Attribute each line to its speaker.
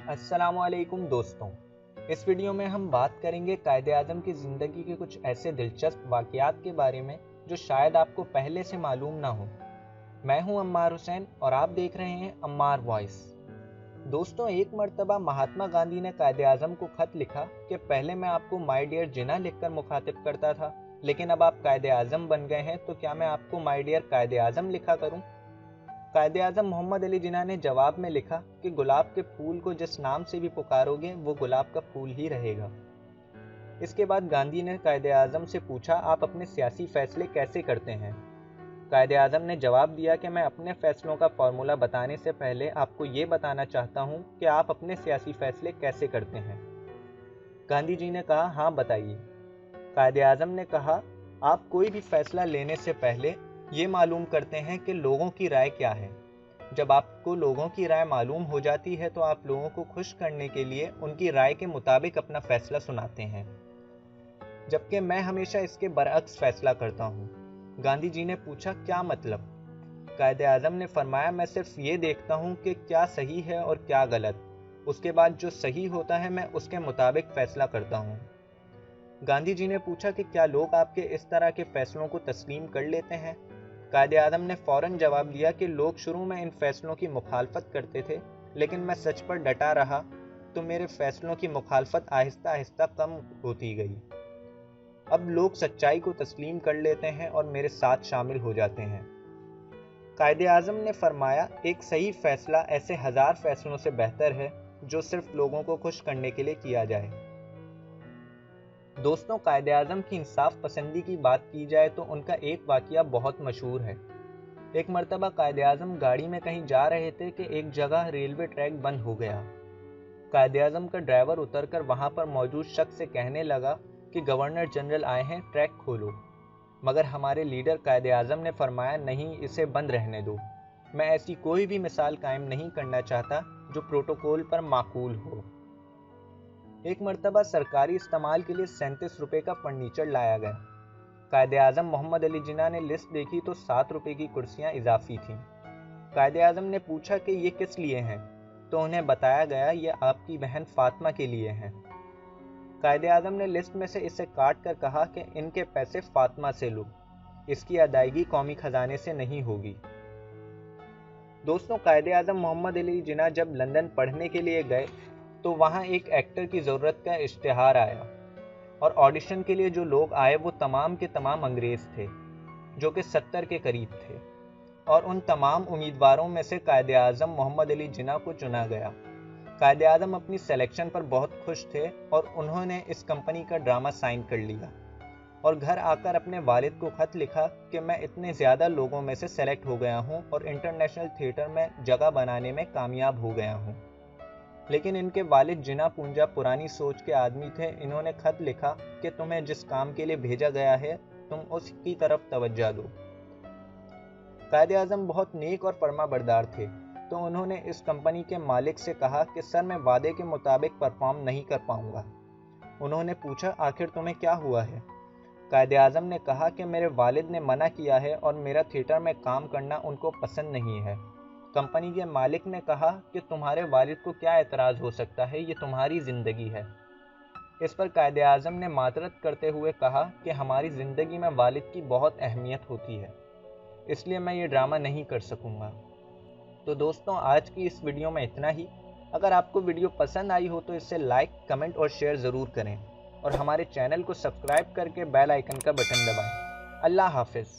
Speaker 1: अस्सलाम वालेकुम दोस्तों। इस वीडियो में हम बात करेंगे कायदे-आज़म की ज़िंदगी के कुछ ऐसे दिलचस्प वाक़यात के बारे में जो शायद आपको पहले से मालूम ना हो। मैं हूं अम्मार हुसैन और आप देख रहे हैं अम्मार वॉइस। दोस्तों, एक मर्तबा महात्मा गांधी ने कायदे-आज़म को खत लिखा कि पहले मैं आपको माय डियर जिन्ना लिखकर मुखातिब करता था, लेकिन अब आप कायदे-आज़म बन गए हैं तो क्या मैं आपको माय डियर कायदे-आज़म लिखा करूं? कायदे-आज़म मोहम्मद अली जिन्ना ने जवाब में लिखा कि गुलाब के फूल को जिस नाम से भी पुकारोगे वो गुलाब का फूल ही रहेगा। इसके बाद गांधी ने कायदे-आज़म से पूछा, आप अपने सियासी फैसले कैसे करते हैं? कायदे-आज़म ने जवाब दिया कि मैं अपने फैसलों का फॉर्मूला बताने से पहले आपको ये बताना चाहता हूँ कि आप अपने सियासी फैसले कैसे करते हैं। गांधी जी ने कहा, हाँ बताइए। कायदे-आज़म ने कहा, आप कोई भी फैसला लेने से पहले ये मालूम करते हैं कि लोगों की राय क्या है। जब आपको लोगों की राय मालूम हो जाती है तो आप लोगों को खुश करने के लिए उनकी राय के मुताबिक अपना फैसला सुनाते हैं, जबकि मैं हमेशा इसके बरअक्स फैसला करता हूँ। गांधी जी ने पूछा, क्या मतलब? कायदे-आज़म ने फरमाया, मैं सिर्फ ये देखता हूँ कि क्या सही है और क्या गलत। उसके बाद जो सही होता है मैं उसके मुताबिक फैसला करता हूँ। गांधी जी ने पूछा कि क्या लोग आपके इस तरह के फैसलों को तस्लीम कर लेते हैं? कायदे-आज़म ने फौरन जवाब दिया कि लोग शुरू में इन फैसलों की मुखालफत करते थे, लेकिन मैं सच पर डटा रहा तो मेरे फैसलों की मुखालफत आहिस्ता आहिस्ता कम होती गई। अब लोग सच्चाई को तस्लीम कर लेते हैं और मेरे साथ शामिल हो जाते हैं। कायदे-आज़म ने फरमाया, एक सही फैसला ऐसे हजार फैसलों से बेहतर है जो सिर्फ लोगों को खुश करने के लिए किया जाए। दोस्तों, कायदे-आज़म की इंसाफ पसंदी की बात की जाए तो उनका एक वाक़या बहुत मशहूर है। एक मर्तबा कायदे-आज़म गाड़ी में कहीं जा रहे थे कि एक जगह रेलवे ट्रैक बंद हो गया। कायदे-आज़म का ड्राइवर उतरकर वहां पर मौजूद शख्स से कहने लगा कि गवर्नर जनरल आए हैं, ट्रैक खोलो। मगर हमारे लीडर कायदे-आज़म ने फरमाया, नहीं, इसे बंद रहने दो। मैं ऐसी कोई भी मिसाल कायम नहीं करना चाहता जो प्रोटोकॉल पर माकूल हो। एक मर्तबा सरकारी इस्तेमाल के लिए 37 रुपये का फर्नीचर लाया गया। कायदे-आज़म मोहम्मद अली जिन्ना ने लिस्ट देखी तो 7 रुपये की कुर्सियां इजाफी थीं। कायदे-आज़म ने पूछा कि ये किस लिए हैं, तो उन्हें बताया गया, ये आपकी बहन फातिमा के लिए हैं। कायदे-आज़म ने लिस्ट में से इसे काट कर कहा कि इनके पैसे फातिमा से लो, इसकी अदायगी कौमी खजाने से नहीं होगी। दोस्तों, कायदे-आज़म मोहम्मद अली जिन्ना जब लंदन पढ़ने के लिए गए तो वहाँ एक एक्टर की ज़रूरत का इश्तिहार आया और ऑडिशन के लिए जो लोग आए वो तमाम के तमाम अंग्रेज़ थे, जो कि 70 के करीब थे, और उन तमाम उम्मीदवारों में से कायदे-आज़म मोहम्मद अली जिन्ना को चुना गया। कायदे-आज़म अपनी सिलेक्शन पर बहुत खुश थे और उन्होंने इस कंपनी का ड्रामा साइन कर लिया और घर आकर अपने वालिद को खत लिखा कि मैं इतने ज़्यादा लोगों में से सेलेक्ट हो गया हूँ और इंटरनेशनल थिएटर में जगह बनाने में कामयाब हो गया हूँ। लेकिन इनके वालिद जिन्ना पूंजा पुरानी सोच के आदमी थे। इन्होंने खत लिखा कि तुम्हें जिस काम के लिए भेजा गया है तुम उसकी तरफ तवज्जो दो। कायदे-आज़म बहुत नेक और फर्माबरदार थे, तो उन्होंने इस कंपनी के मालिक से कहा कि सर, मैं वादे के मुताबिक परफॉर्म नहीं कर पाऊंगा। उन्होंने पूछा, आखिर तुम्हें क्या हुआ है? कायदे-आज़म ने कहा कि मेरे वालिद ने मना किया है और मेरा थिएटर में काम करना उनको पसंद नहीं है। कंपनी के मालिक ने कहा कि तुम्हारे वालिद को क्या एतराज़ हो सकता है, ये तुम्हारी ज़िंदगी है। इस पर कायदे-आज़म ने मातरत करते हुए कहा कि हमारी ज़िंदगी में वालिद की बहुत अहमियत होती है, इसलिए मैं ये ड्रामा नहीं कर सकूंगा। तो दोस्तों, आज की इस वीडियो में इतना ही। अगर आपको वीडियो पसंद आई हो तो इसे लाइक, कमेंट और शेयर ज़रूर करें और हमारे चैनल को सब्सक्राइब करके बेल आइकन का बटन दबाएं। अल्लाह हाफिज़।